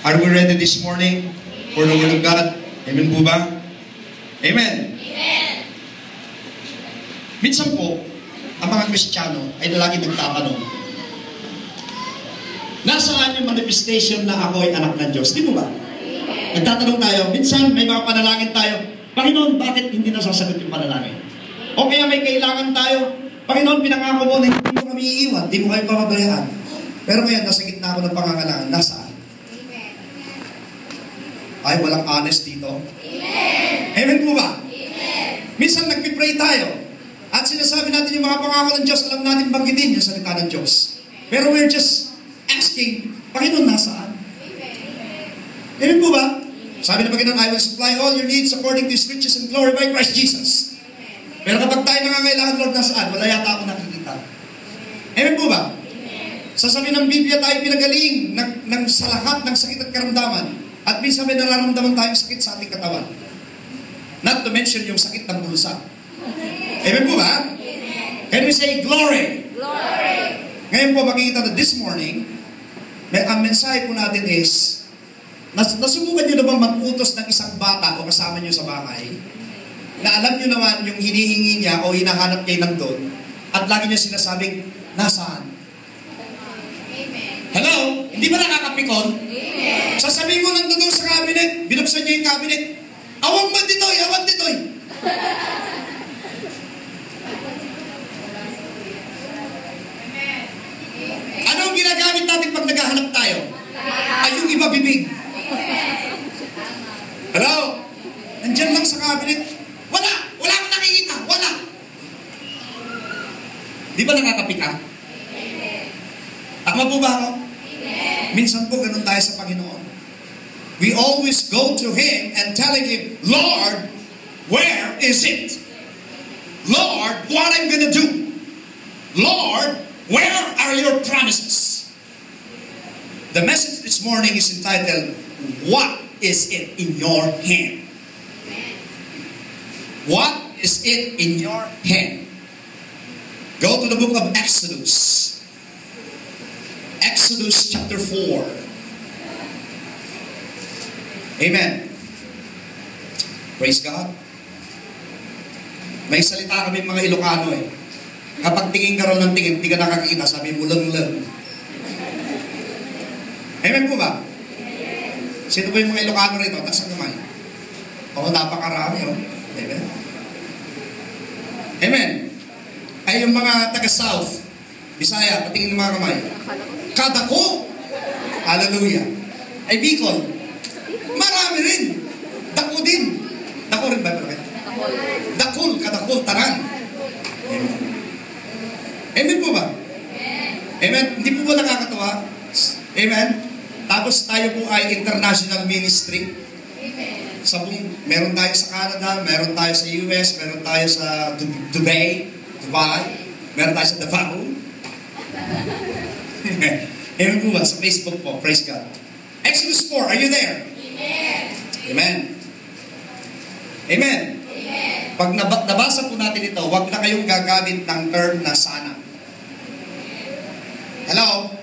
Are we ready this morning for the Word of God? Amen po ba? Amen. Amen. Minsan po, ang mga Kristiyano ay lagi nagtatanong, nasaan yung manifestation na ako ay anak ng Diyos? Di mo ba? Nagtatanong tayo, minsan may mga panalangin tayo, Panginoon, bakit hindi nasasagot yung panalangin? O kaya may kailangan tayo, Panginoon, pinangako mo na hindi mo kami iiwan, hindi mo kami papabayaan. Pero ngayon, nasa gitna ako ng pangangailangan, nasaan? Ay, walang honest dito. Amen. Amen po ba? Amen. Minsan nagpipray tayo, at sinasabi natin yung mga pangako ng Diyos, alam natin banggitin yung salita ng Diyos. Pero we're just asking, Panginoon, nasaan? Amen po ba? Sabi na Panginoon, I will supply all your needs according to His riches and glory by Christ Jesus. Pero kapag tayo nangangailangan, Lord, nasaan? Wala yata ako nakikita. Amen po ba? Sa sabi ng Biblia, tayo pinagaling sa lahat ng sakit at karamdaman. At minsan may nararamdaman tayong sakit sa ating katawan. Not to mention yung sakit ng bulsa. Amen po ba? Can we say glory? Glory. Ngayon po makikita na this morning, ang mensahe po natin is, nasubukan nyo na bang mag-utos ng isang bata o kasama nyo sa bahay, na alam nyo naman yung hinihingi niya o hinahanap niya nandun, at lagi niya sinasabing, nasaan? Hello? Hindi ba nakakapikon? Amen. Sasabihin mo nandun sa cabinet, binuksan niya yung cabinet, awang mo ditoy, awang ditoy. Ano ang ginagamit natin pag naghahanap tayo? Ay yung iba bibig. Hello? Nandyan lang sa cabinet, wala akong nakikita, wala. Di ba nakakapika? Tama po ba ako? Minsan po ganun tayo sa Panginoon. We always go to Him and telling Him, Lord, where is it? Lord, what I'm gonna do? Lord, where are your promises? The message this morning is entitled, what is it in your hand? What is it in your hand? Go to the book of Exodus. Exodus chapter 4. Amen. Praise God. May salita kami mga Ilocano eh. Kapag tingin ka ron ng tingin, hindi ka nakakita, sabi mo lang. Amen po ba? Sino ba yung mga Ilocano rito? Taas ang kamay. Oo, napakarami oh. Amen. Amen. Ay yung mga taga-South, Bisaya, patingin ng mga kamay. Kadako. Hallelujah. Ay Bicol. Marami rin. Dako din. Dako rin ba? Dakol, kadakol, tarang. Amen. Amen po ba? Amen. Hindi po ba nakakatawa? Amen. Tapos tayo po ay international ministry. Meron tayo sa Canada, meron tayo sa US, meron tayo sa Dubai, meron tayo sa Davao. Amen po ba? Sa Facebook po. Praise God. Exodus 4, are you there? Amen. Amen. Pag nabasa po natin ito, huwag na kayong gagamit ng term na sana. Hello?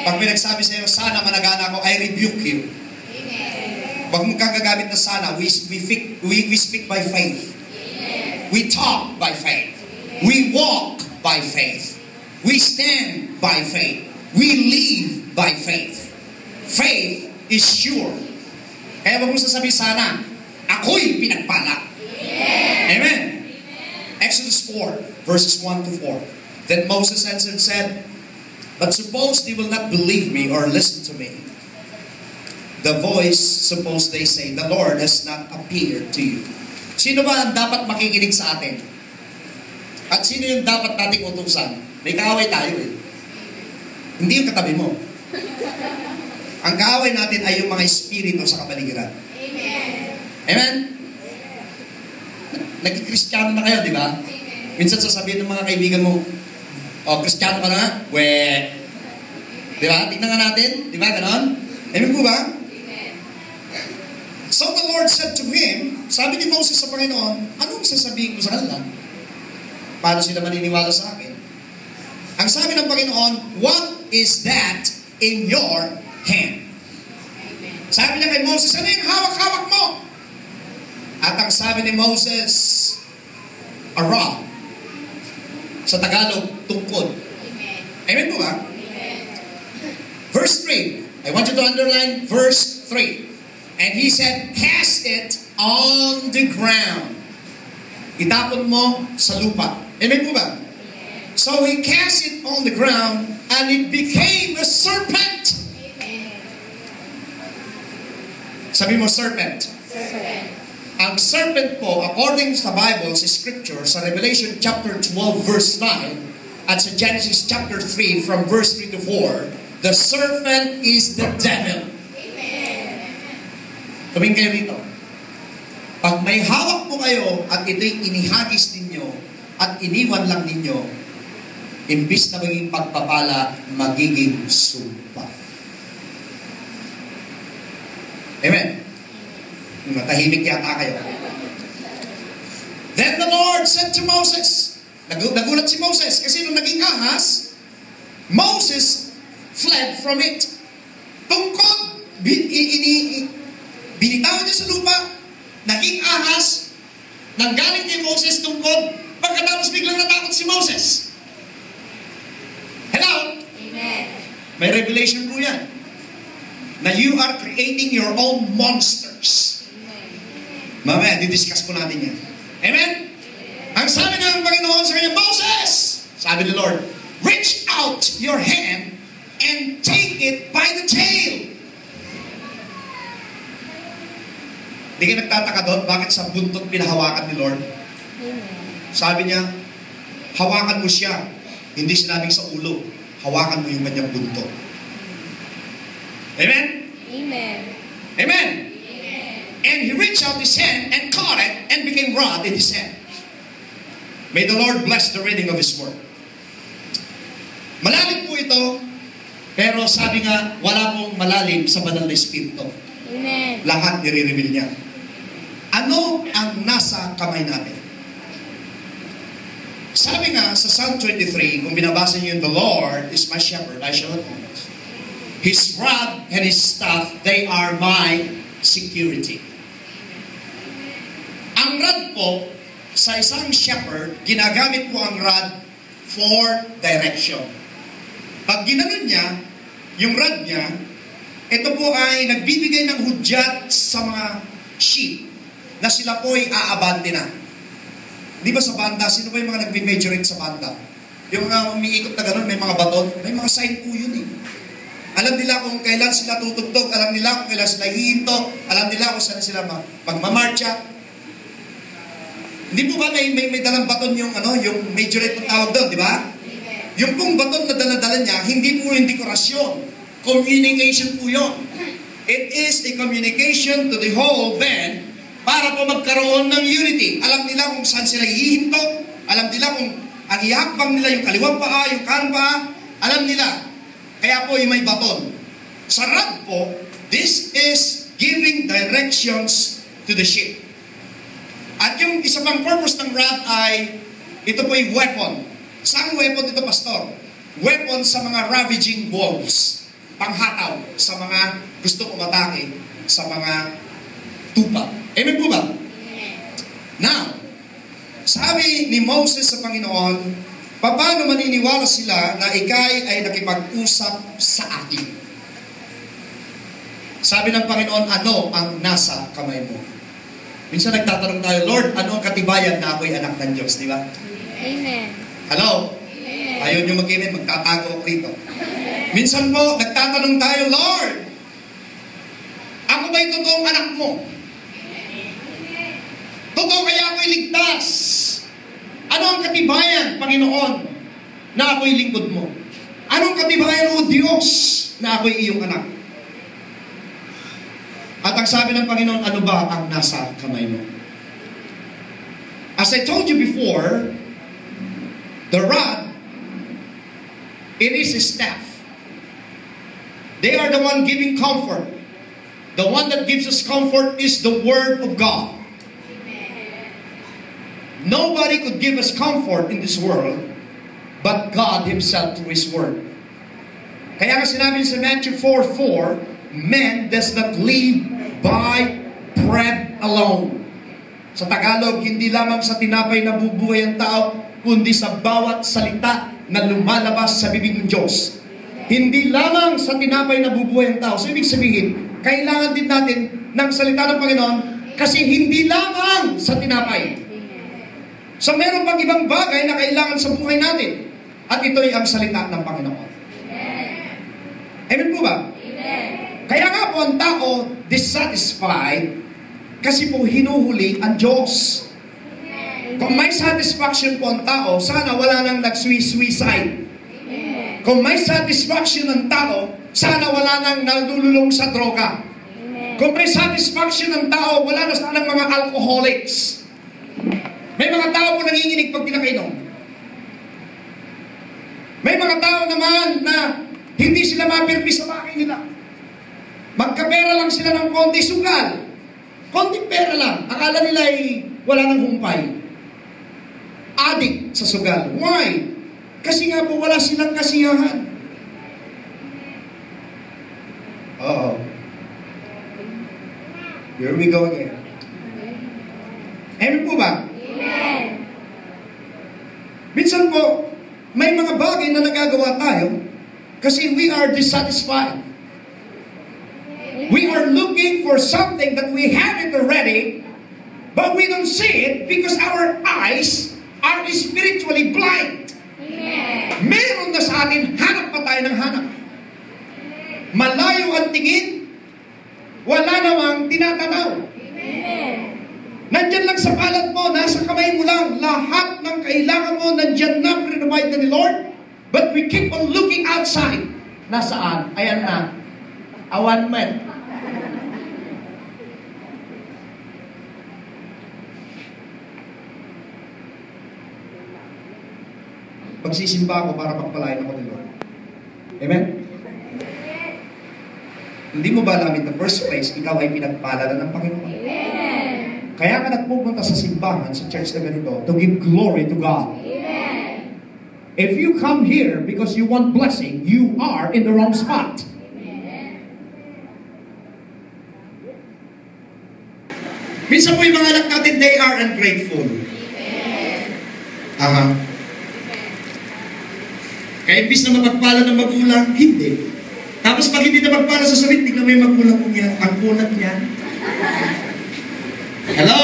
Pag may nagsabi sa iyo, sana managana ako, I rebuke you. Huwag mong kagagamit na sana. We speak by faith. We talk by faith. We walk by faith. We stand by faith. We live by faith. Faith is sure. Kaya wag mong sasabihin sana, ako'y pinagpala. Amen. Exodus 4, verses 1 to 4. Then Moses answered and said, but suppose they will not believe me or listen to me. The voice, suppose they say, the Lord has not appeared to you. Sino ba ang dapat makikinig sa atin? At sino yung dapat nating utusan? May kaaway tayo eh. Hindi yung katabi mo. Ang kaaway natin ay yung mga espiritu sa kapaligiran. Amen? Nagkikristyano na kayo, di ba? Minsan sasabihin ng mga kaibigan mo, Kristyano ka na? Di ba? Tingnan nga natin. Di ba? Ganon? Amen po ba? So the Lord said to him, sabi ni Moses sa Panginoon, anong sasabihin ko sa kanila? Paano sila maniniwala sa akin? Ang sabi ng Panginoon, what is that in your hand? Sabi niya kay Moses, ano yung hawak-hawak mo? At ang sabi ni Moses, a rod. Sa Tagalog, tungkod. Amen po ba? Verse 3. I want you to underline verse 3. And he said, cast it on the ground. Itapon mo sa lupa. Amen po ba? So he cast it on the ground and it became a serpent. Sabi mo, serpent. Ang serpent po, according sa Bible, sa Scripture, sa Revelation chapter 12, verse 9, at sa Genesis chapter 3, from verse 3 to 4, the serpent is the devil. Tumingin kayo rito. Pag may hawak po kayo at ito'y inihagis ninyo at iniwan lang ninyo, imbis na maging pagpapala, magiging sumpa. Amen. Matahimik yata kayo. Then the Lord said to Moses, nagulat si Moses kasi nung naging ahas, Moses fled from it. Tungkod, binitawan niya sa lupa, naging ahas, nanggaling kay Moses tungkod, pagkatapos biglang natakot si Moses. Hello? Amen. May revelation po yan. Na you are creating your own monsters. Mamaya, didiscuss po natin yan. Amen? Ang sabi ng Panginoon sa kanya, Moses! Sabi ni Lord, reach out your hand and take it by the tail. Di ka nagtataka doon, bakit sa buntot pinahawakan ni Lord? Sabi niya, hawakan mo siya. Hindi sinabing sa ulo. Hawakan mo yung kanyang buntot. Amen? Amen. Amen? And he reached out his hand and caught it and became rod in his hand. May the Lord bless the reading of His Word. Malalim po ito, pero sabi nga, wala pong malalim sa banal na Espiritu. Amen. Lahat nire-reveal niya. Ano ang nasa kamay natin? Sabi nga sa Psalm 23, kung binabasa niyo yung, the Lord is my shepherd, I shall not want. His rod and His staff, they are my security. Ang rod po, sa isang shepherd, ginagamit po ang rod for direction. Pag ginanon niya, yung rod niya, ito po ay nagbibigay ng hudyat sa mga sheep na sila po ay aabante na. Di ba sa banda, sino ba yung mga nagbi-majorate sa banda? Yung mga umiikot na gano'n, may mga baton, may mga sign po yun eh. Alam nila kung kailan sila tutugtog, alam nila kung kailan sila hihinto, alam nila kung saan sila magmamarcha. Hindi po ba may dalang baton yung yung majorate ng tawag doon, di ba? Yung pong baton na dala-dala niya, hindi po yung dekorasyon. Communication po yun. It is a communication to the whole band para po magkaroon ng unity. Alam nila kung saan sila hihinto, alam nila kung ang ihakbang nila yung kaliwang paa, yung kanang paa, alam nila. Kaya po yung may baton. Sa rod po, this is giving directions to the sheep. At yung isa pang purpose ng rod ay, ito po yung weapon. Saan weapon ito, Pastor? Weapon sa mga ravaging wolves. Panghataw sa mga gusto umatake sa mga tupa. Amen po ba? Now, sabi ni Moses sa Panginoon, paano maniniwala sila na ikay ay nakipag-usap sa akin? Sabi ng Panginoon, ano ang nasa kamay mo? Minsan nagtatanong tayo, Lord, ano ang katibayan na ako'y anak ng Diyos, di ba? Amen. Hello? Amen. Ayaw nyo mag-amen, magtatago ako rito. Minsan po, nagtatanong tayo, Lord, ako ba'y totoong anak mo? Totoo kaya ako'y ligtas? Ano ang katibayan, Panginoon, na ako'y lingkod mo? Anong katibayan, O Diyos, na ako'y iyong anak? At ang sabi ng Panginoon, ano ba ang nasa kamay mo? As I told you before, the rod, it is a staff. They are the one giving comfort. The one that gives us comfort is the Word of God. Nobody could give us comfort in this world but God Himself through His Word. Kaya nga sinabi sa Matthew 4:4, man does not live by bread alone. Sa Tagalog, hindi lamang sa tinapay na bubuhay ang tao, kundi sa bawat salita na lumalabas sa bibig ng Diyos. Hindi lamang sa tinapay na bubuhay ang tao. So, ibig sabihin, kailangan din natin ng salita ng Panginoon kasi hindi lamang sa tinapay. So, meron pang ibang bagay na kailangan sa buhay natin. At ito'y ang salita ng Panginoon. Amen po ba? Kaya nga po ang tao dissatisfied kasi po hinuhuli ang Diyos. Kung may satisfaction po ang tao, sana wala nang nag-suicide. Kung may satisfaction ng tao, sana wala nang nalululong sa droga. Kung may satisfaction ng tao, wala na sanang mga alcoholics. May mga tao po nanginginig pag pinakainom. May mga tao naman na hindi sila mapirmi sa bahay nila. Magkapera lang sila ng konti, sugal. Konting pera lang. Akala nila ay wala nang humpay. Adik sa sugal. Why? Kasi nga po wala silang kasiyahan. Uh-oh. Here we go again. Amen po ba? Amen. Minsan po, may mga bagay na nagagawa tayo kasi we are dissatisfied. We are looking for something that we have it already, but we don't see it because our eyes are spiritually blind. Amen. Meron na sa atin, hanap pa tayo ng hanap. Malayo ang tingin, wala namang tinatanaw. Amen. Nandyan lang sa palad mo, nasa kamay mo lang, lahat ng kailangan mo, nandyan na, provide na ni Lord. But we keep on looking outside. Nasaan? Ayan na. Awan man. Magsisimba ako para pagpalain ako ni Lord. Amen? Hindi mo ba alam in the first place, ikaw ay pinagpalala ng Panginoon? Amen. Kaya ka nagpupunta sa simbahan, sa church na ganito, to give glory to God. Amen. If you come here because you want blessing, you are in the wrong spot. Minsan po yung mga anak natin, they are ungrateful. Aha. Kaya imbis na mapagpala ng magulang, hindi. Tapos pag hindi na magpala sa sawit, tignan mo yung magulang ko niya, ang kunat niya. Hello?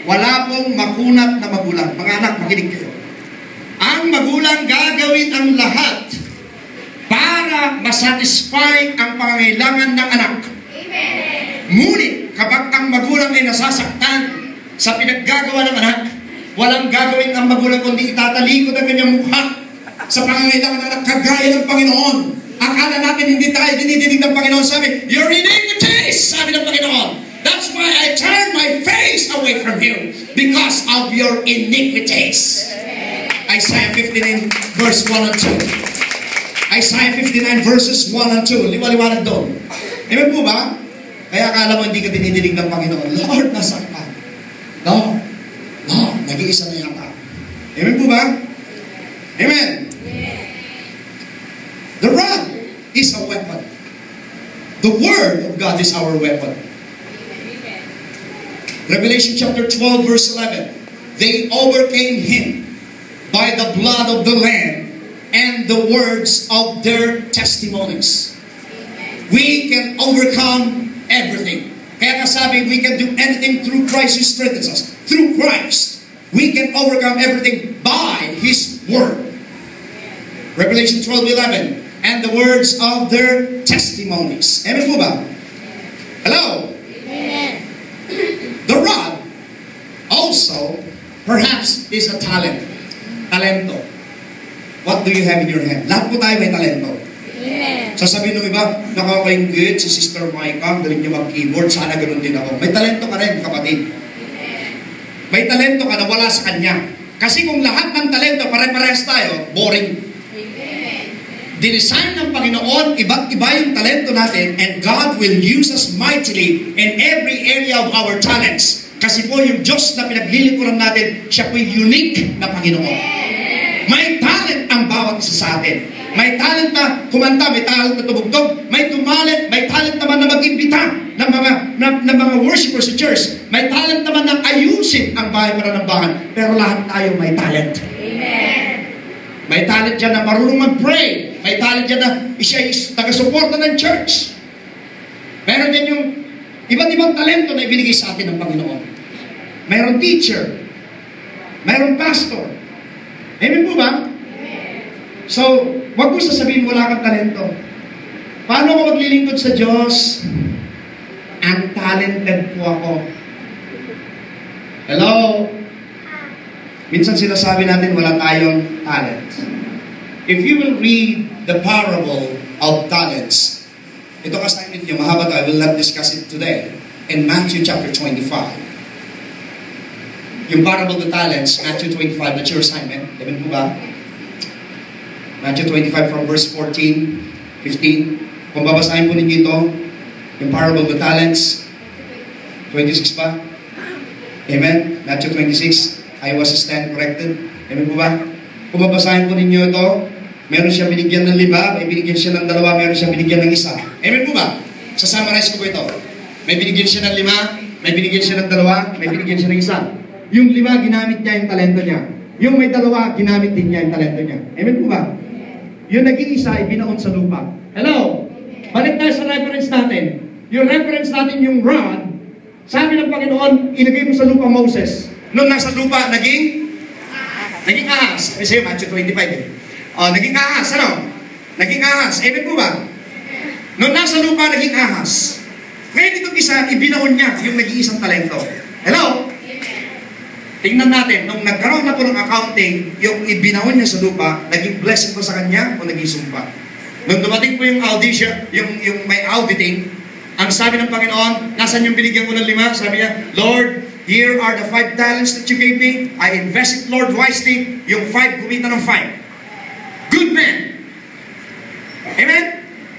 Wala pong makunat na magulang. Mga anak, makinig kayo. Ang magulang gagawin ang lahat para masatisfy ang pangangailangan ng anak. Ngunit, kapag ang magulang ay nasasaktan sa pinaggagawa ng anak, walang gagawin ang magulang kundi itatalikod ang kanyang mukha sa pangangailangan ng anak kagaya ng Panginoon. Akala natin hindi tayo dinidinig ng Panginoon. Sabi, your iniquities, sabi ng Panginoon. That's why I turn my face away from you because of your iniquities. Isaiah 59 verse 1 and 2. Isaiah 59 verses 1 and 2. Liwaliwanag doon. Amen po ba? Kaya akala mo hindi ka dinidinig ng Panginoon. Lord, nasaan ka? Lord, nag-iisa na yata. Amen po ba? Amen. The rod is a weapon. The Word of God is our weapon. Revelation chapter 12 verse 11. They overcame Him by the blood of the Lamb and the words of their testimonies. We can overcome everything. Kaya kasabi, we can do anything through Christ who strengthens us. Through Christ, we can overcome everything by His Word. Revelation 12:11. And the words of their testimonies. Amen po ba? Hello? Amen. The rod also perhaps is a talent. Talento. What do you have in your hand? Lahat po tayo may talento. Amen. Sasabihin ng iba, nakakaingit si Sister Micah, galing niya mag-keyboard, sana ganun din ako. May talento ka rin, kapatid. May talento ka na wala sa kanya. Kasi kung lahat ng talento pare-parehas tayo, boring. Dinesign ng Panginoon, iba't iba yung talento natin, and God will use us mightily in every area of our talents. Kasi po yung Diyos na pinaglilingkuran natin, siya po yung unique na Panginoon. May tao talent ang bawat isa sa atin. May talent na kumanta, may talent na tumugtog, may talent naman na mag-imbita ng mga worshipers sa church. May talent naman na ayusin ang bahay pananambahan. Pero lahat tayo may talent. Amen. May talent dyan na marunong mag-pray. May talent dyan na siya is taga-suporta ng church. Meron dyan yung iba't ibang talento na ibinigay sa atin ng Panginoon. Mayroong teacher. Mayroong pastor. Amen po ba? So, wag mo sasabihin wala kang talento. Paano ko maglilingkod sa Diyos? Untalented po ako. Hello? Minsan sinasabi natin wala tayong talent. If you will read the parable of talents, ito assignment nyo, mahaba to, I will not discuss it today. In Matthew chapter 25. Yung parable of the talents, Matthew 25, that's your assignment. Amen po ba? Matthew 25 from verse 14, 15. Kung babasahin po ninyo ito, yung parable of the talents, 26 pa. Amen? Matthew 26, I was stand corrected. Amen po ba? Kung babasahin po ninyo ito, meron siya binigyan ng 5, may binigyan siya ng 2, meron siya binigyan ng 1. Amen po ba? Sa-summarize ko po ito. May binigyan siya ng 5, may binigyan siya ng 2, may binigyan siya ng 1. Yung 5, ginamit niya yung talento niya. Yung may 2, ginamit din niya yung talento niya. Amen po ba? Yung naging 1, ibinaon sa lupa. Hello? Balik tayo sa reference natin. Yung reference natin yung rod, sabi ng Panginoon, ilagay mo sa lupa Moses. Nung nasa lupa, naging ahas. Sabi sa'yo, Matthew 25 eh. Naging ahas, ano? Naging ahas. Amen po ba? Nung nasa lupa, naging ahas. Ngayon itong isa, ibinaon niya yung nag-iisang talento. Hello? Tingnan natin, nung nagkaroon na po ng accounting, yung ibinaon niya sa lupa, naging blessing po sa kanya o naging sumpa? Nung dumating po yung audition, yung may auditing, ang sabi ng Panginoon, nasan yung binigyan ko ng 5? Sabi niya, Lord, here are the 5 talents that you gave me. I invest it, Lord, wisely. Yung 5, kumita ng 5. Good man. Amen?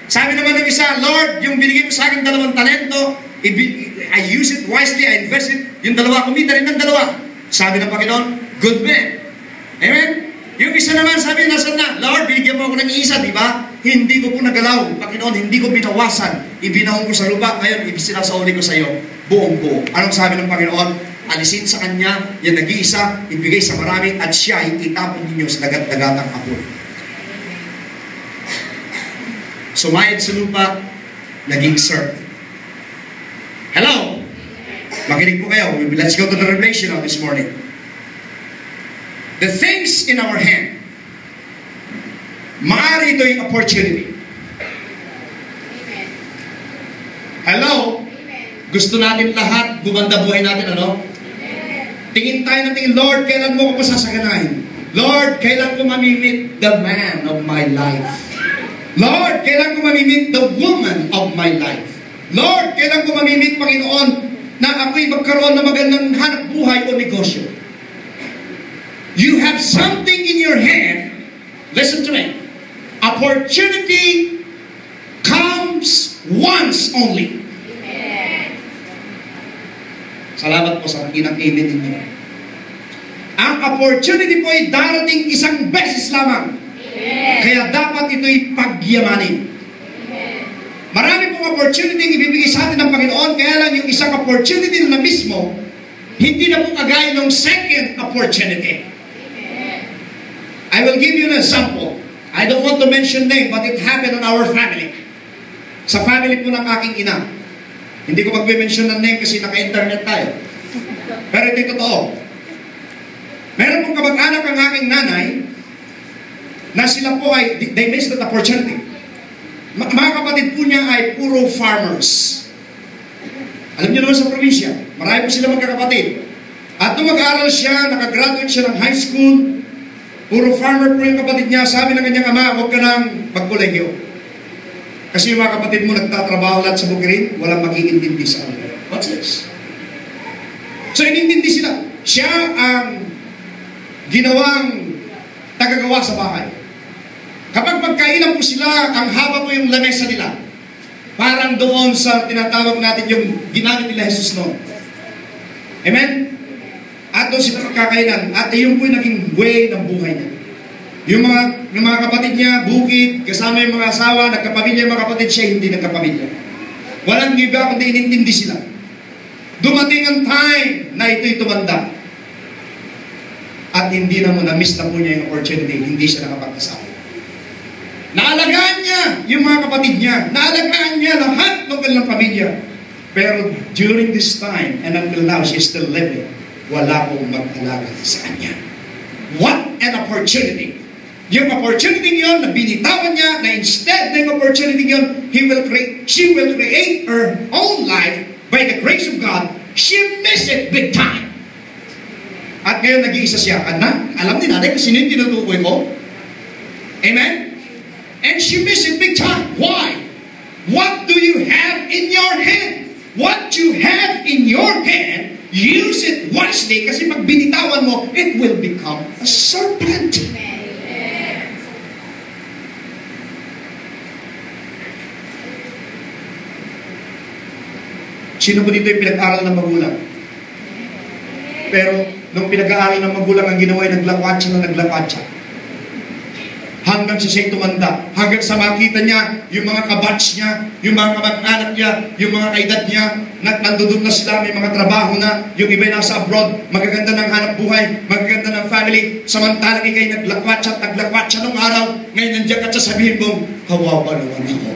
Sabi naman ng isa, Lord, yung binigay mo sa akin 2 talento, I use it wisely, I invest it. Yung 2, kumita rin ng 2. Sabi ng Panginoon, good man. Amen? Yung isa naman, sabi, nasan na? Lord, binigyan mo ako ng 1, di ba? Hindi ko po nagalaw. Panginoon, hindi ko binawasan. Ibinaon ko sa lupa. Ngayon, sinasauli ko sa iyo, buong-buo. Anong sabi ng Panginoon? Alisin sa kanya, yan nag-iisa, ibigay sa marami, at siya ay itapon ninyo sa dagat-dagatang apoy. Sumayad sa lupa, naging servant. Hello? Makinig po kayo. Let's go to the revelation of this morning. The things in our hand, maaari ito yung opportunity. Hello? Gusto natin lahat, gumanda buhay natin, ano? Tingin tayo ng tingin, Lord, kailan mo ko pasasaganahin? Lord, kailan ko mamimit the man of my life? Lord, kailan ko mamimit the woman of my life? Lord, kailan ko mamimit, Panginoon, na ako'y magkaroon ng magandang hanap buhay o negosyo? You have something in your hand. Listen to me. Opportunity comes once only. Amen. Salamat po sa inang amen ninyo. Ang opportunity po ay darating isang beses lamang. Amen. Kaya dapat ito'y pagyamanin. Marami pong opportunity ibibigay sa atin ng Panginoon, kaya lang yung isang opportunity na mismo, hindi na po kagaya ng second opportunity. I will give you an example. I don't want to mention name, but it happened in our family. Sa family po ng aking ina. Hindi ko mag-mention ng name kasi naka-internet tayo. Pero ito totoo. Meron pong kamag-anak ang aking nanay na sila po ay, they missed that opportunity. Mga kapatid po niya ay puro farmers. Alam niyo naman sa probinsya, marami po sila magkakapatid. At nung mag-aaral siya, nakagraduate siya ng high school, puro farmer po yung kapatid niya. Sabi ng kanyang ama, huwag ka nang magkolegyo. Kasi yung mga kapatid mo nagtatrabaho lahat sa bukirin, walang mag-iintindi sa kanila. What's this? So inintindi sila. Siya ang ginawang tagagawa sa bahay. Kapag magkainan po sila, ang haba po yung lamesa nila. Parang doon sa tinatawag natin yung ginamit nila Jesus noon. Amen? At doon sila magkakainan. At iyon po yung naging way ng buhay niya. Yung mga kapatid niya, bukid, kasama yung mga asawa, nagkapamilya yung mga kapatid, siya hindi nagkapamilya. Walang iba kundi inintindi sila. Dumating ang time na ito'y tumanda. At hindi na mo na-miss na po niya yung opportunity, hindi siya nakapag-asawa. Naalagaan niya yung mga kapatid niya. Naalagaan niya lahat ng kanilang pamilya. Pero during this time, and until now, she's still living, wala pong mag-alaga sa kanya. What an opportunity! Yung opportunity yun na binitawan niya, na instead ng opportunity yun, she will create her own life by the grace of God. She missed it big time. At ngayon nag-iisa siya. Anak, alam ni nanay kung sino yung tinutukoy ko? Amen? And she missed it big time. Why? What do you have in your hand? What you have in your hand, use it wisely kasi pag binitawan mo, it will become a serpent. Sino po dito yung pinag-aral ng magulang? Pero, nung pinag-aaral ng magulang, ang ginawa ay naglakwatsa na naglakwatsa. Hanggang sa siya'y tumanda. Hanggang sa makita niya, yung mga kabatch niya, yung mga kamag-anak niya, yung mga kaedad niya, nandudod na sila, may mga trabaho na, yung iba'y nasa abroad, magaganda ng hanap buhay, magaganda ng family, samantalang ikay naglakwatsa at naglakwatsa nung araw, ngayon nandiyan ka at sasabihin mong, kawawa naman ako.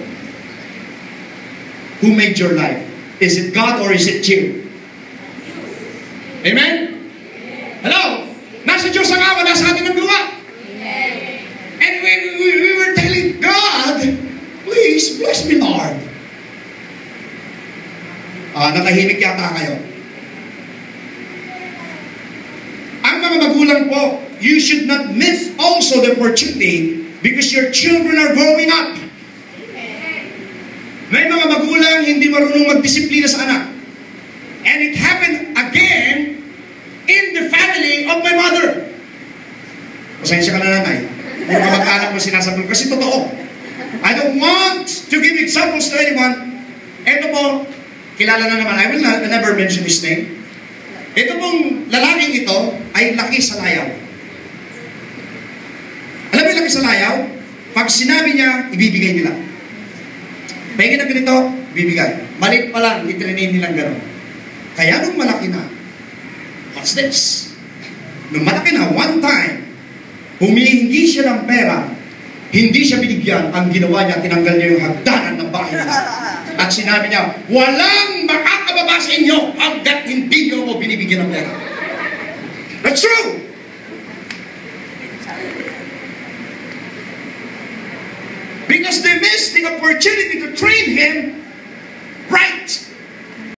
Who made your life? Is it God or is it you? Amen? Hello? Nasa Diyos ang awa, nasa atin ang luwa. And we were telling God, please bless me, Lord. Nakahimik yata kayo. Ang mga magulang po, you should not miss also the opportunity because your children are growing up. May mga magulang hindi marunong magdisiplina sa anak. And it happened again in the family of my mother. Pasensya ka na nanay. Kung kamag-anak mo sinasabi ko, kasi totoo. I don't want to give examples to anyone. Ito po, kilala na naman. I will never mention his name. Ito pong lalaking ito ay laki sa layaw. Alam mo yung laki sa layaw? Pag sinabi niya, ibibigay nila. Pahingin na ganito, bibigay. Malit pa lang, itrinin nilang gano'n. Kaya nung malaki na, what's this? Nung malaki na, one time, humihingi siya ng pera, hindi siya binigyan, ang ginawa niya, tinanggal niya yung hagdanan ng bahay niya. At sinabi niya, walang makakababa sa inyo hanggat hindi niyo ako binibigyan ng pera. That's true! Because they missed the opportunity to train him right.